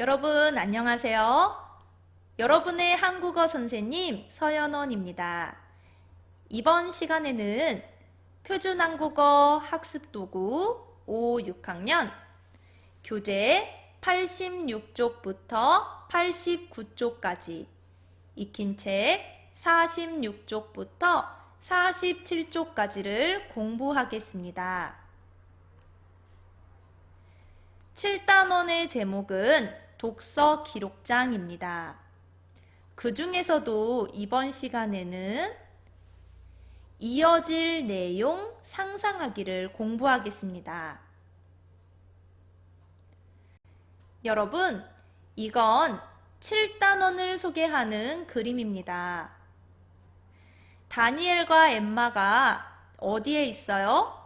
여러분 안녕하세요. 여러분의 한국어 선생님 서연원입니다. 이번 시간에는 표준한국어 학습도구 5, 6학년 교재 86쪽부터 89쪽까지 익힌 책 46쪽부터 47쪽까지를 공부하겠습니다. 7단원의 제목은 독서 기록장입니다. 그 중에서도 이번 시간에는 이어질 내용 상상하기를 공부하겠습니다. 여러분, 이건 7단원을 소개하는 그림입니다. 다니엘과 엠마가 어디에 있어요?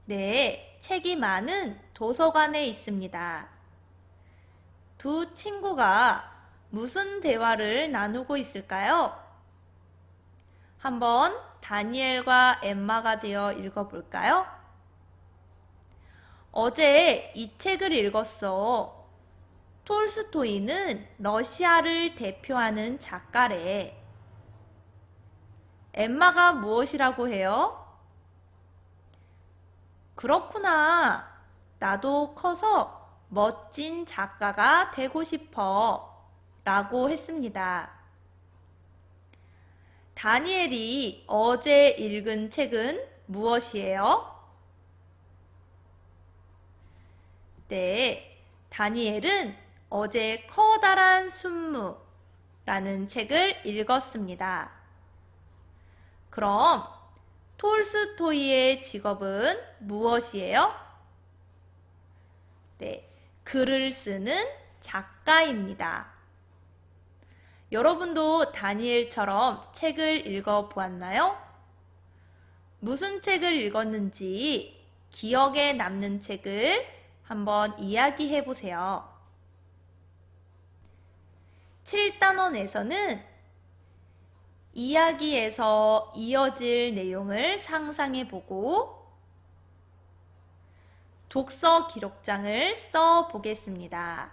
네, 책이 많은 도서관에 있습니다. 두 친구가 무슨 대화를 나누고 있을까요? 한번 다니엘과 엠마가 되어 읽어볼까요? 어제 이 책을 읽었어. 톨스토이는 러시아를 대표하는 작가래. 엠마가 무엇이라고 해요? 그렇구나. 나도 커서 멋진 작가가 되고 싶어 라고 했습니다. 다니엘이 어제 읽은 책은 무엇이에요? 네, 다니엘은 어제 커다란 순무라는 책을 읽었습니다. 그럼 톨스토이의 직업은 무엇이에요? 네, 글을 쓰는 작가입니다. 여러분도 다니엘처럼 책을 읽어보았나요? 무슨 책을 읽었는지 기억에 남는 책을 한번 이야기해 보세요. 7단원에서는 이야기에서 이어질 내용을 상상해 보고 독서 기록장을 써 보겠습니다.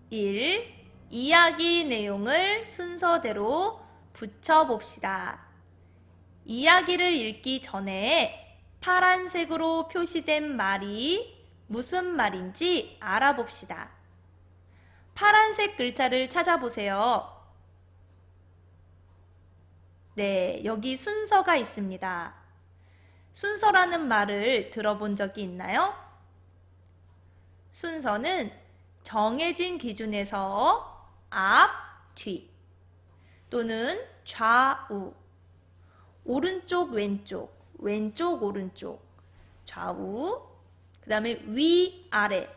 1. 이야기 내용을 순서대로 붙여봅시다. 이야기를 읽기 전에 파란색으로 표시된 말이 무슨 말인지 알아봅시다. 파란색 글자를 찾아보세요. 네, 여기 순서가 있습니다. 순서라는 말을 들어본 적이 있나요? 순서는 정해진 기준에서 앞, 뒤 또는 좌우, 오른쪽, 왼쪽, 왼쪽, 오른쪽, 좌우, 그 다음에 위, 아래,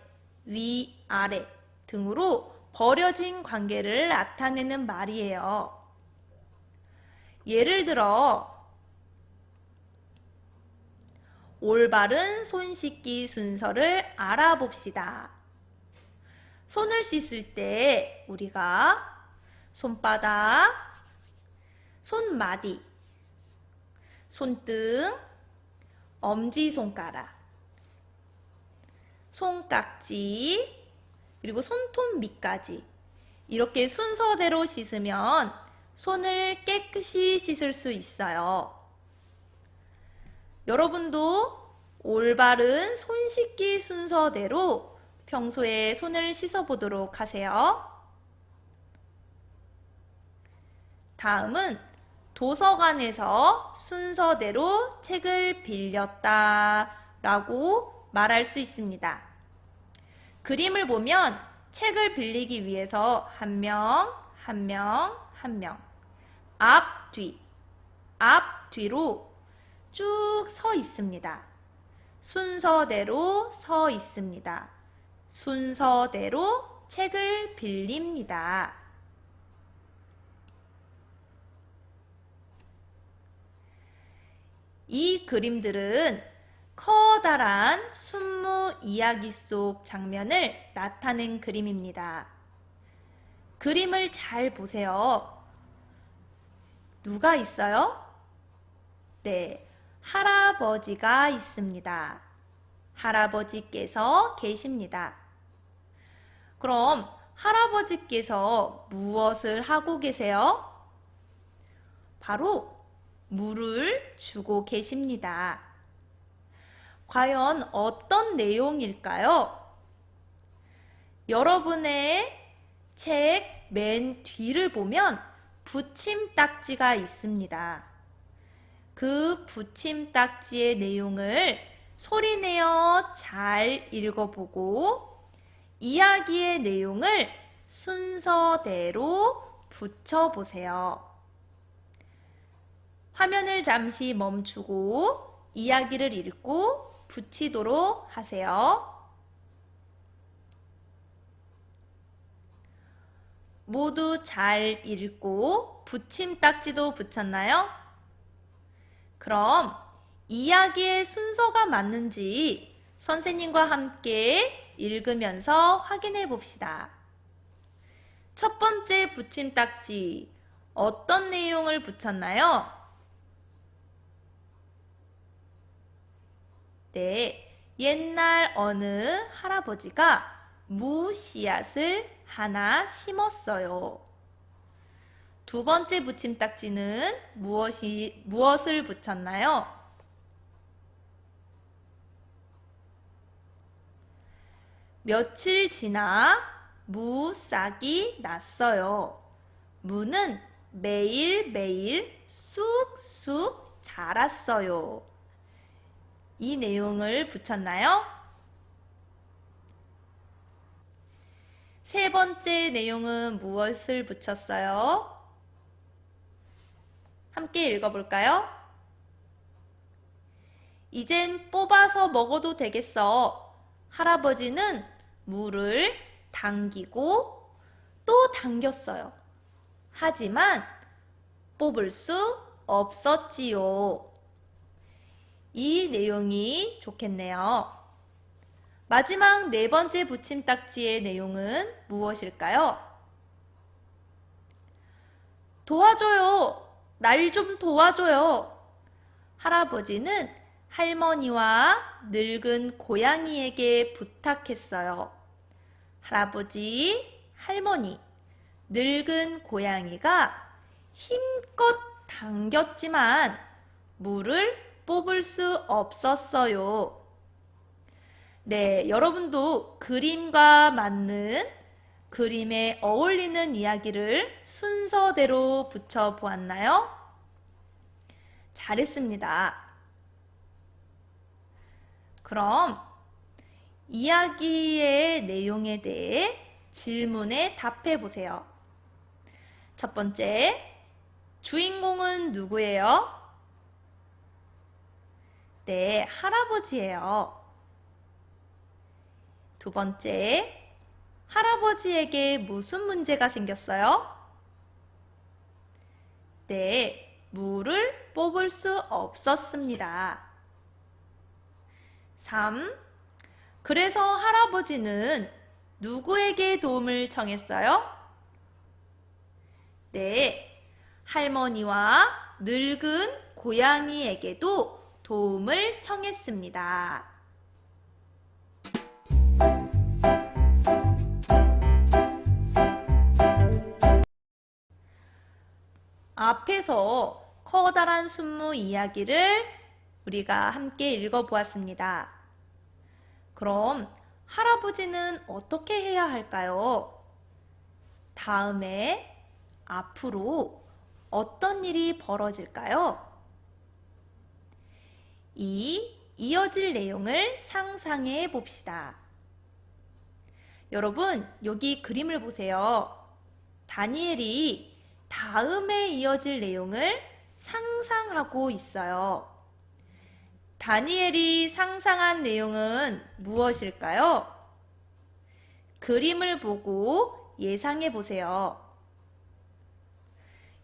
위, 아래 등으로 버려진 관계를 나타내는 말이에요. 예를 들어 올바른 손 씻기 순서를 알아봅시다. 손을 씻을 때 우리가 손바닥, 손마디, 손등, 엄지손가락, 손깍지, 그리고 손톱 밑까지 이렇게 순서대로 씻으면 손을 깨끗이 씻을 수 있어요. 여러분도 올바른 손 씻기 순서대로 평소에 손을 씻어보도록 하세요. 다음은 도서관에서 순서대로 책을 빌렸다 라고 말할 수 있습니다. 그림을 보면 책을 빌리기 위해서 한 명, 한 명, 한 명, 앞, 뒤로 쭉 서 있습니다. 순서대로 서 있습니다. 순서대로 책을 빌립니다. 이 그림들은 커다란 순무 이야기 속 장면을 나타낸 그림입니다. 그림을 잘 보세요. 누가 있어요? 네, 할아버지가 있습니다. 할아버지께서 계십니다. 그럼 할아버지께서 무엇을 하고 계세요? 바로 물을 주고 계십니다. 과연 어떤 내용일까요? 여러분의 책 맨 뒤를 보면 붙임딱지가 있습니다. 그 붙임딱지의 내용을 소리내어 잘 읽어보고 이야기의 내용을 순서대로 붙여보세요. 화면을 잠시 멈추고 이야기를 읽고 붙이도록 하세요. 모두 잘 읽고 붙임딱지도 붙였나요? 그럼 이야기의 순서가 맞는지 선생님과 함께 읽으면서 확인해 봅시다. 첫 번째 붙임딱지, 어떤 내용을 붙였나요? 네, 옛날 어느 할아버지가 무 씨앗을 하나 심었어요. 두 번째 붙임딱지는 무엇을 붙였나요? 며칠 지나 무 싹이 났어요. 무는 매일매일 쑥쑥 자랐어요. 이 내용을 붙였나요? 세 번째 내용은 무엇을 붙였어요? 함께 읽어볼까요? 이젠 뽑아서 먹어도 되겠어. 할아버지는 무를 당기고 또 당겼어요. 하지만 뽑을 수 없었지요. 이 내용이 좋겠네요. 마지막 네 번째 붙임딱지의 내용은 무엇일까요? 도와줘요. 날 좀 도와줘요. 할아버지는 할머니와 늙은 고양이에게 부탁했어요. 할아버지, 할머니, 늙은 고양이가 힘껏 당겼지만 물을 뽑을 수 없었어요. 네, 여러분도 그림과 맞는 그림에 어울리는 이야기를 순서대로 붙여보았나요? 잘했습니다. 그럼 이야기의 내용에 대해 질문에 답해 보세요. 첫 번째, 주인공은 누구예요? 네, 할아버지예요. 두 번째, 할아버지에게 무슨 문제가 생겼어요? 네, 물을 뽑을 수 없었습니다. 3. 그래서 할아버지는 누구에게 도움을 청했어요? 네, 할머니와 늙은 고양이에게도 도움을 청했습니다. 앞에서 커다란 순무 이야기를 우리가 함께 읽어보았습니다. 그럼 할아버지는 어떻게 해야 할까요? 다음에 앞으로 어떤 일이 벌어질까요? 이 이어질 내용을 상상해 봅시다. 여러분, 여기 그림을 보세요. 다니엘이 다음에 이어질 내용을 상상하고 있어요. 다니엘이 상상한 내용은 무엇일까요? 그림을 보고 예상해 보세요.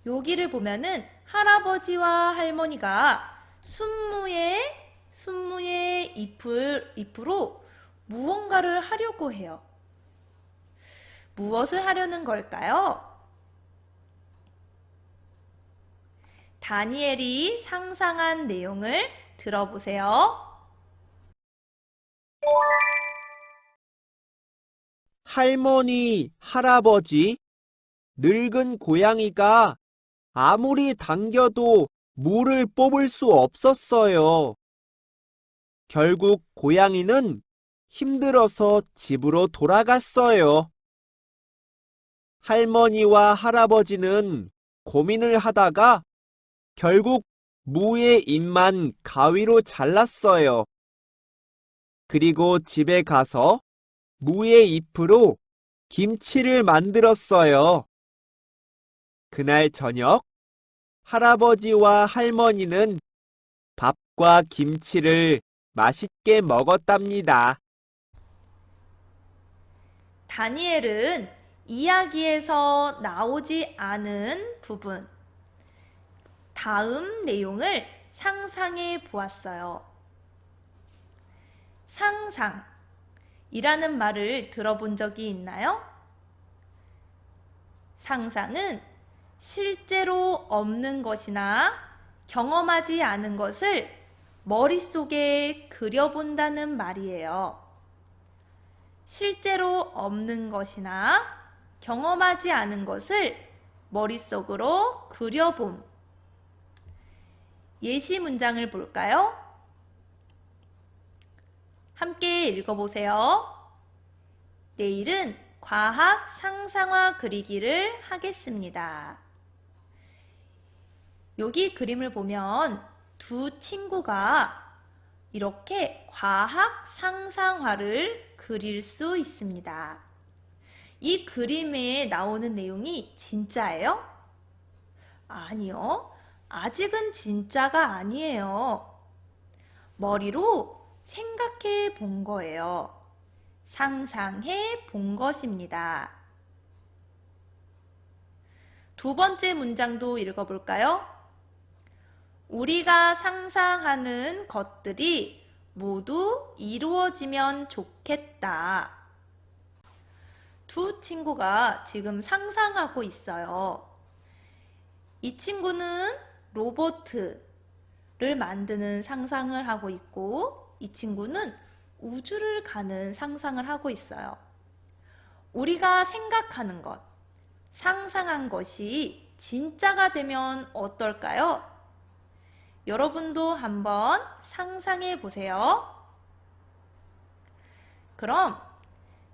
여기를 보면은 할아버지와 할머니가 순무의 잎으로 무언가를 하려고 해요. 무엇을 하려는 걸까요? 다니엘이 상상한 내용을 들어보세요. 할머니, 할아버지, 늙은 고양이가 아무리 당겨도 물을 뽑을 수 없었어요. 결국 고양이는 힘들어서 집으로 돌아갔어요. 할머니와 할아버지는 고민을 하다가 결국 무의 잎만 가위로 잘랐어요. 그리고 집에 가서 무의 잎으로 김치를 만들었어요. 그날 저녁, 할아버지와 할머니는 밥과 김치를 맛있게 먹었답니다. 다니엘은 이야기에서 나오지 않은 부분, 다음 내용을 상상해 보았어요. 상상이라는 말을 들어본 적이 있나요? 상상은 실제로 없는 것이나 경험하지 않은 것을 머릿속에 그려본다는 말이에요. 실제로 없는 것이나 경험하지 않은 것을 머릿속으로 그려봄. 예시 문장을 볼까요? 함께 읽어보세요. 내일은 과학 상상화 그리기를 하겠습니다. 여기 그림을 보면 두 친구가 이렇게 과학 상상화를 그릴 수 있습니다. 이 그림에 나오는 내용이 진짜예요? 아니요. 아직은 진짜가 아니에요. 머리로 생각해 본 거예요. 상상해 본 것입니다. 두 번째 문장도 읽어볼까요? 우리가 상상하는 것들이 모두 이루어지면 좋겠다. 두 친구가 지금 상상하고 있어요. 이 친구는 로봇을 만드는 상상을 하고 있고, 이 친구는 우주를 가는 상상을 하고 있어요. 우리가 생각하는 것, 상상한 것이 진짜가 되면 어떨까요? 여러분도 한번 상상해 보세요. 그럼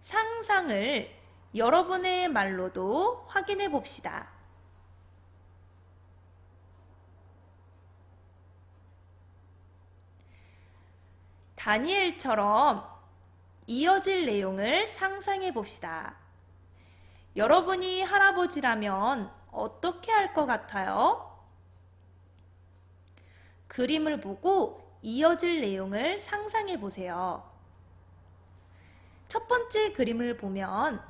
상상을 여러분의 말로도 확인해 봅시다. 다니엘처럼 이어질 내용을 상상해 봅시다. 여러분이 할아버지라면 어떻게 할 것 같아요? 그림을 보고 이어질 내용을 상상해 보세요. 첫 번째 그림을 보면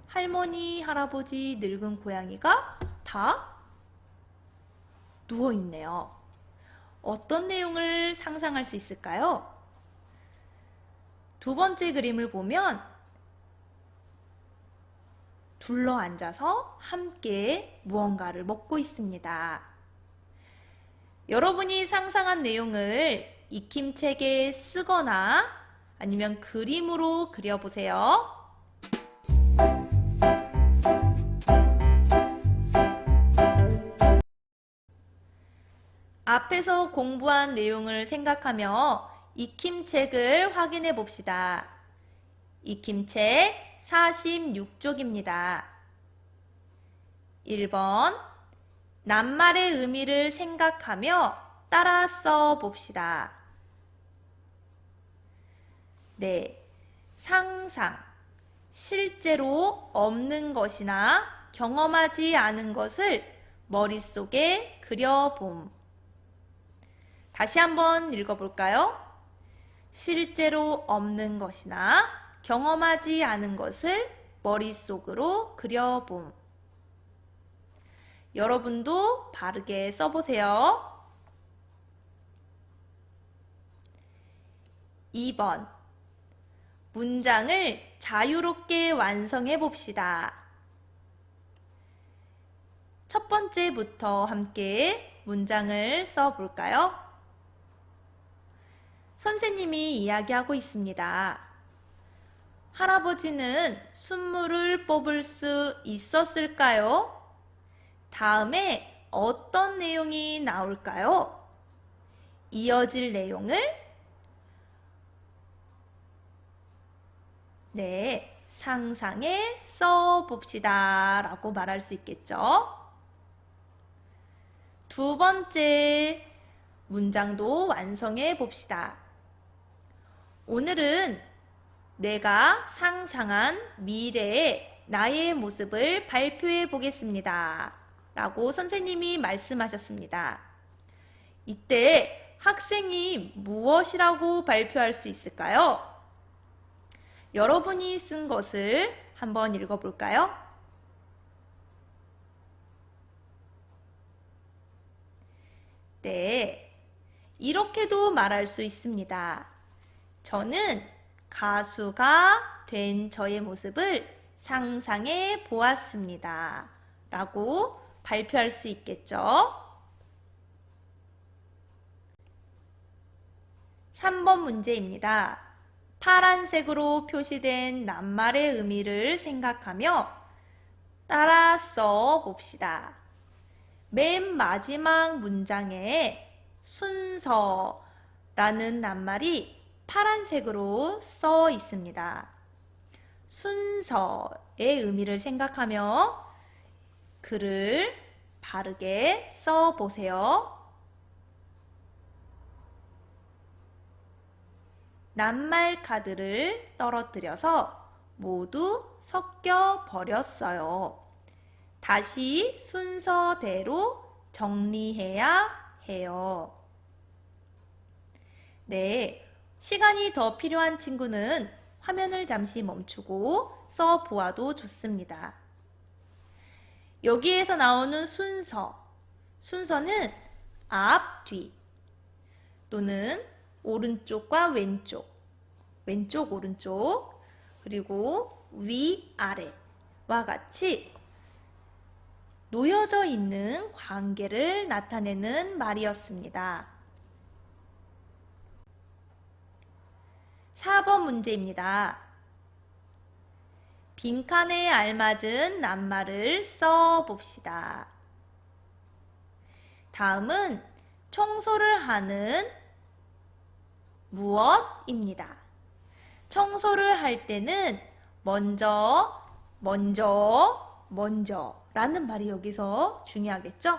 할머니, 할아버지, 늙은 고양이가 다 누워 있네요. 어떤 내용을 상상할 수 있을까요? 두 번째 그림을 보면 둘러앉아서 함께 무언가를 먹고 있습니다. 여러분이 상상한 내용을 익힘책에 쓰거나 아니면 그림으로 그려보세요. 앞에서 공부한 내용을 생각하며 익힘책을 확인해 봅시다. 익힘책 46쪽입니다. 1번 낱말의 의미를 생각하며 따라 써 봅시다. 네, 상상, 실제로 없는 것이나 경험하지 않은 것을 머릿속에 그려봄. 다시 한번 읽어볼까요? 실제로 없는 것이나 경험하지 않은 것을 머릿속으로 그려봄. 여러분도 바르게 써보세요. 2번 문장을 자유롭게 완성해 봅시다. 첫 번째부터 함께 문장을 써볼까요? 선생님이 이야기하고 있습니다. 할아버지는 순물을 뽑을 수 있었을까요? 다음에 어떤 내용이 나올까요? 이어질 내용을 상상에 써봅시다 라고 말할 수 있겠죠. 두 번째 문장도 완성해 봅시다. 오늘은 내가 상상한 미래의 나의 모습을 발표해 보겠습니다 라고 선생님이 말씀하셨습니다. 이때 학생이 무엇이라고 발표할 수 있을까요? 여러분이 쓴 것을 한번 읽어볼까요? 네, 이렇게도 말할 수 있습니다. 저는 가수가 된 저의 모습을 상상해 보았습니다. 라고 발표할 수 있겠죠? 3번 문제입니다. 파란색으로 표시된 낱말의 의미를 생각하며 따라 써 봅시다. 맨 마지막 문장에 순서라는 낱말이 파란색으로 써 있습니다. 순서의 의미를 생각하며 글을 바르게 써 보세요. 낱말 카드를 떨어뜨려서 모두 섞여 버렸어요. 다시 순서대로 정리해야 해요. 네, 시간이 더 필요한 친구는 화면을 잠시 멈추고 써 보아도 좋습니다. 여기에서 나오는 순서는 앞, 뒤 또는 오른쪽과 왼쪽, 오른쪽, 그리고 위, 아래와 같이 놓여져 있는 관계를 나타내는 말이었습니다. 4번 문제입니다. 빈칸에 알맞은 낱말을 써 봅시다. 다음은 청소를 하는 무엇입니다. 청소를 할 때는 먼저 라는 말이 여기서 중요하겠죠?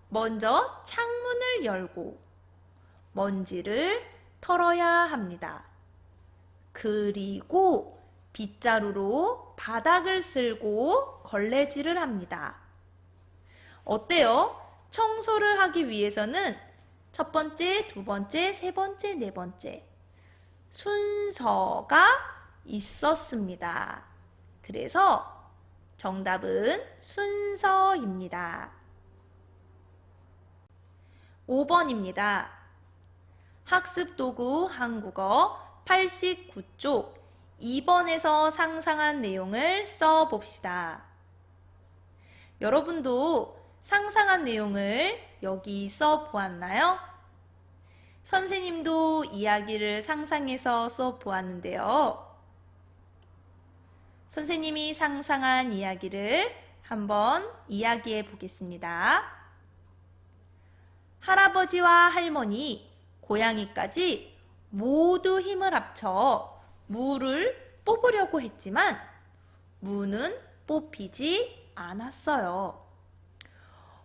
먼저 창문을 열고 먼지를 털어야 합니다. 그리고 빗자루로 바닥을 쓸고 걸레질을 합니다. 어때요? 청소를 하기 위해서는 첫 번째, 두 번째, 세 번째, 네 번째 순서가 있었습니다. 그래서 정답은 순서입니다. 5번입니다. 학습도구 한국어 89쪽 2번에서 상상한 내용을 써 봅시다. 여러분도 상상한 내용을 여기 써 보았나요? 선생님도 이야기를 상상해서 써 보았는데요. 선생님이 상상한 이야기를 한번 이야기해 보겠습니다. 할아버지와 할머니, 고양이까지 모두 힘을 합쳐 무를 뽑으려고 했지만 무는 뽑히지 않았어요.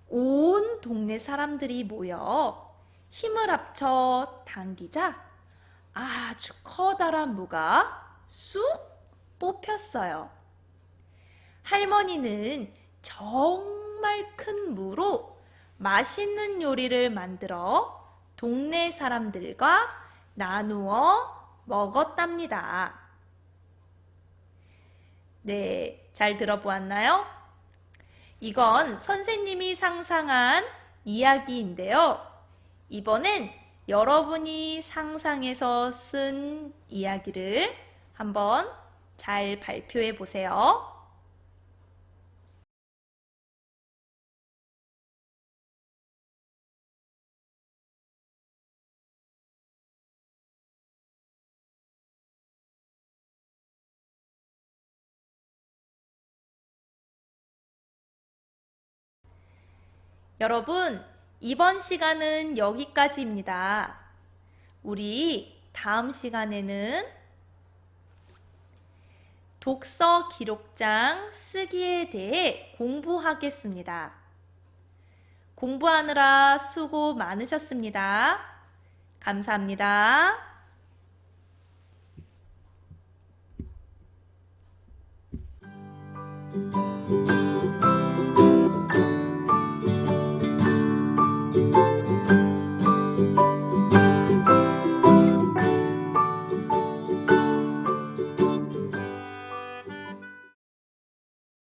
온 동네 사람들이 모여 힘을 합쳐 당기자 아주 커다란 무가 쑥 뽑혔어요. 할머니는 정말 큰 무로 맛있는 요리를 만들어 동네 사람들과 나누어 먹었답니다. 네, 잘 들어보았나요? 이건 선생님이 상상한 이야기인데요. 이번엔 여러분이 상상해서 쓴 이야기를 한번 잘 발표해 보세요. 여러분, 이번 시간은 여기까지입니다. 우리 다음 시간에는 독서 기록장 쓰기에 대해 공부하겠습니다. 공부하느라 수고 많으셨습니다. 감사합니다.